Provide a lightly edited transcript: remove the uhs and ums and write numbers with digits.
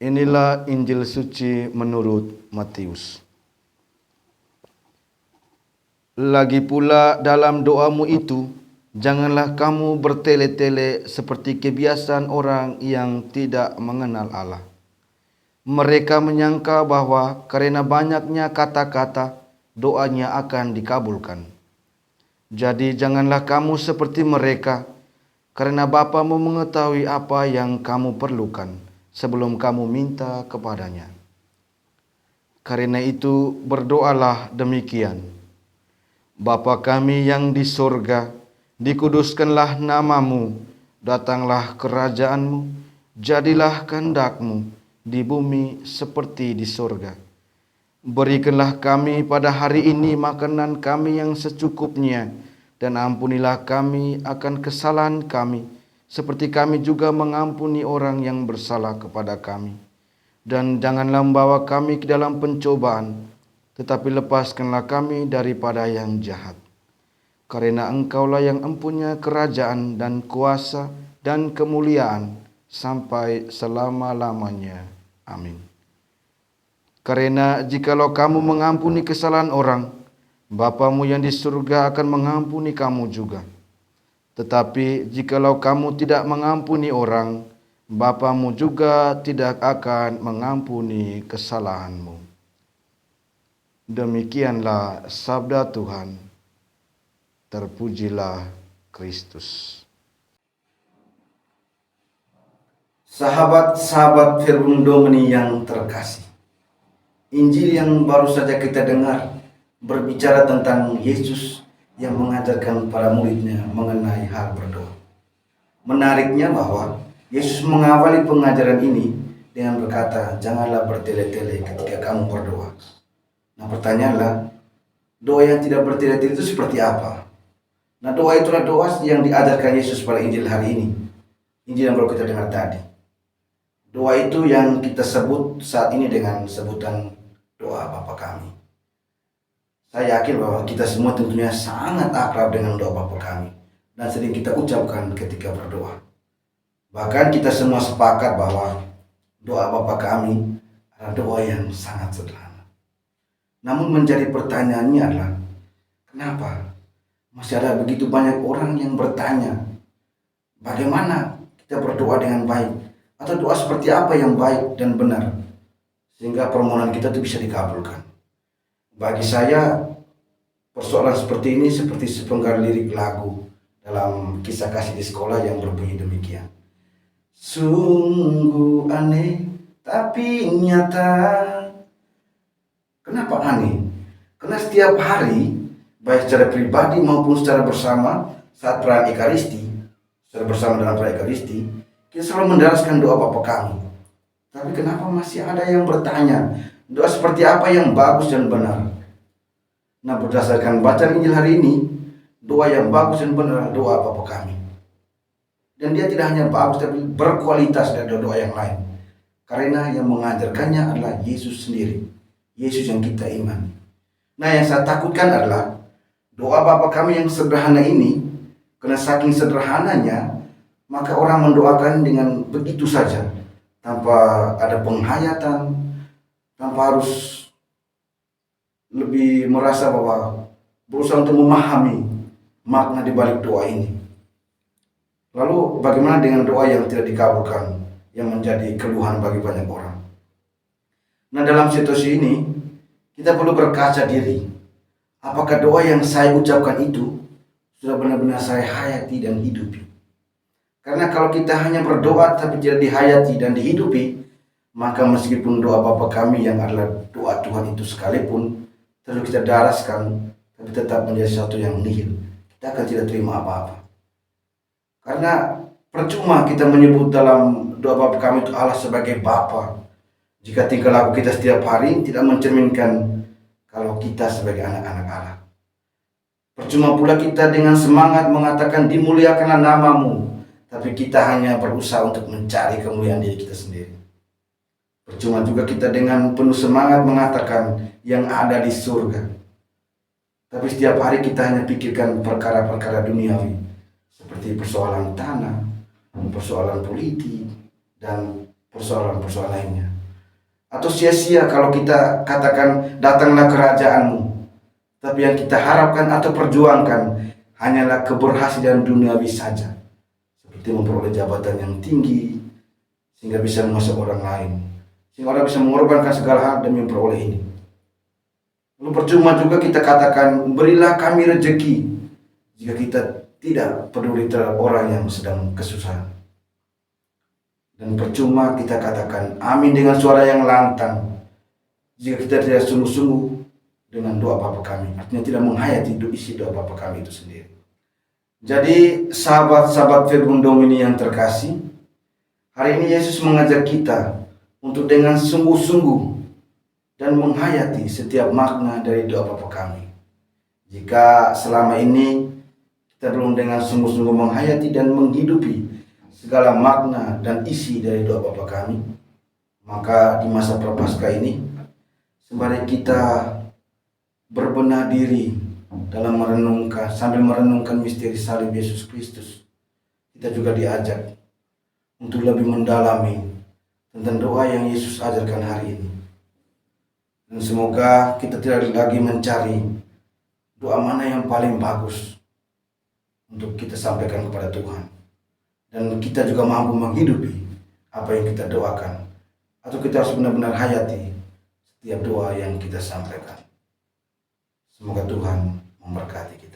Inilah Injil suci menurut Matius. Lagi pula dalam doamu itu, janganlah kamu bertele-tele seperti kebiasaan orang yang tidak mengenal Allah. Mereka menyangka bahwa karena banyaknya kata-kata, doanya akan dikabulkan. Jadi janganlah kamu seperti mereka, karena Bapamu mengetahui apa yang kamu perlukan sebelum kamu minta kepadanya. Karena itu berdoalah demikian: Bapa kami yang di surga, dikuduskanlah namamu, datanglah kerajaanmu, jadilah kehendak-Mu di bumi seperti di surga. Berikanlah kami pada hari ini makanan kami yang secukupnya, dan ampunilah kami akan kesalahan kami, seperti kami juga mengampuni orang yang bersalah kepada kami. Dan janganlah membawa kami ke dalam pencobaan, tetapi lepaskanlah kami daripada yang jahat. Karena Engkaulah yang empunya kerajaan dan kuasa dan kemuliaan sampai selama-lamanya. Amin. Karena jikalau kamu mengampuni kesalahan orang, Bapamu yang di surga akan mengampuni kamu juga. Tetapi jikalau kamu tidak mengampuni orang, Bapamu juga tidak akan mengampuni kesalahanmu. Demikianlah sabda Tuhan. Terpujilah Kristus. Sahabat-sahabat Verbum Domini yang terkasih, Injil yang baru saja kita dengar berbicara tentang Yesus yang mengajarkan para muridnya mengenai hal berdoa. Menariknya bahwa Yesus mengawali pengajaran ini dengan berkata, janganlah bertele-tele ketika kamu berdoa. Nah, pertanyaanlah, doa yang tidak bertele-tele itu seperti apa? Nah, doa itulah doa yang diajarkan Yesus pada Injil hari ini. Injil yang baru kita dengar tadi. Doa itu yang kita sebut saat ini dengan sebutan doa Bapa kami. Saya yakin bahwa kita semua tentunya sangat akrab dengan doa Bapa kami dan sering kita ucapkan ketika berdoa. Bahkan kita semua sepakat bahwa doa Bapa kami adalah doa yang sangat sederhana. Namun menjadi pertanyaannya adalah, kenapa masih ada begitu banyak orang yang bertanya, bagaimana kita berdoa dengan baik? Atau doa seperti apa yang baik dan benar sehingga permohonan kita itu bisa dikabulkan? Bagi saya, persoalan seperti ini seperti sepenggal lirik lagu dalam kisah kasih di sekolah yang berbunyi demikian. Sungguh aneh tapi nyata. Kenapa aneh? Karena setiap hari, baik secara pribadi maupun secara bersama saat perayaan Ekaristi, secara bersama dalam perayaan Ekaristi, kita selalu mendaraskan doa Bapa kami. Tapi kenapa masih ada yang bertanya, doa seperti apa yang bagus dan benar? Nah, berdasarkan bacaan Injil hari ini, doa yang bagus dan benar adalah doa Bapa kami. Dan dia tidak hanya bagus, tapi berkualitas dari doa yang lain. Karena yang mengajarkannya adalah Yesus sendiri. Yesus yang kita imani. Nah, yang saya takutkan adalah doa Bapa kami yang sederhana ini, karena saking sederhananya, maka orang mendoakan dengan begitu saja, tanpa ada penghayatan, tanpa harus lebih merasa bahwa berusaha untuk memahami makna di balik doa ini. Lalu bagaimana dengan doa yang tidak dikabulkan, yang menjadi keluhan bagi banyak orang? Nah, dalam situasi ini kita perlu berkaca diri. Apakah doa yang saya ucapkan itu sudah benar-benar saya hayati dan hidupi? Karena kalau kita hanya berdoa tapi tidak dihayati dan dihidupi, maka meskipun doa Bapa kami yang adalah doa Tuhan itu sekalipun terus kita daraskan, tapi tetap menjadi sesuatu yang nihil. Kita akan tidak terima apa-apa. Karena percuma kita menyebut dalam doa Bapa kami itu Allah sebagai Bapa, jika tingkah laku kita setiap hari tidak mencerminkan kalau kita sebagai anak-anak Allah. Percuma pula kita dengan semangat mengatakan dimuliakanlah namamu, tapi kita hanya berusaha untuk mencari kemuliaan diri kita sendiri. Percuma juga kita dengan penuh semangat mengatakan yang ada di surga, tapi setiap hari kita hanya pikirkan perkara-perkara duniawi seperti persoalan tanah, persoalan politik, dan persoalan-persoalan lainnya. Atau sia-sia kalau kita katakan datanglah kerajaanmu, tapi yang kita harapkan atau perjuangkan hanyalah keberhasilan duniawi saja, seperti memperoleh jabatan yang tinggi sehingga bisa menguasai orang lain, sehingga orang bisa mengorbankan segala hal demi memperoleh ini. Lalu percuma juga kita katakan, berilah kami rezeki, jika kita tidak peduli terhadap orang yang sedang kesusahan. Dan percuma kita katakan amin dengan suara yang lantang, jika kita tidak sungguh-sungguh dengan doa Bapa kami, artinya tidak menghayati isi doa Bapa kami itu sendiri. Jadi sahabat-sahabat Firman Domini yang terkasih, hari ini Yesus mengajak kita untuk dengan sungguh-sungguh dan menghayati setiap makna dari doa Bapa kami. Jika selama ini kita belum dengan sungguh-sungguh menghayati dan menghidupi segala makna dan isi dari doa Bapa kami, maka di masa Prapaskah ini, sembari kita berbenah diri dalam merenungkan, sambil merenungkan misteri salib Yesus Kristus, kita juga diajak untuk lebih mendalami tentang doa yang Yesus ajarkan hari ini. Dan semoga kita tidak lagi mencari doa mana yang paling bagus untuk kita sampaikan kepada Tuhan. Dan kita juga mampu menghidupi apa yang kita doakan. Atau kita harus benar-benar hayati setiap doa yang kita sampaikan. Semoga Tuhan memberkati kita.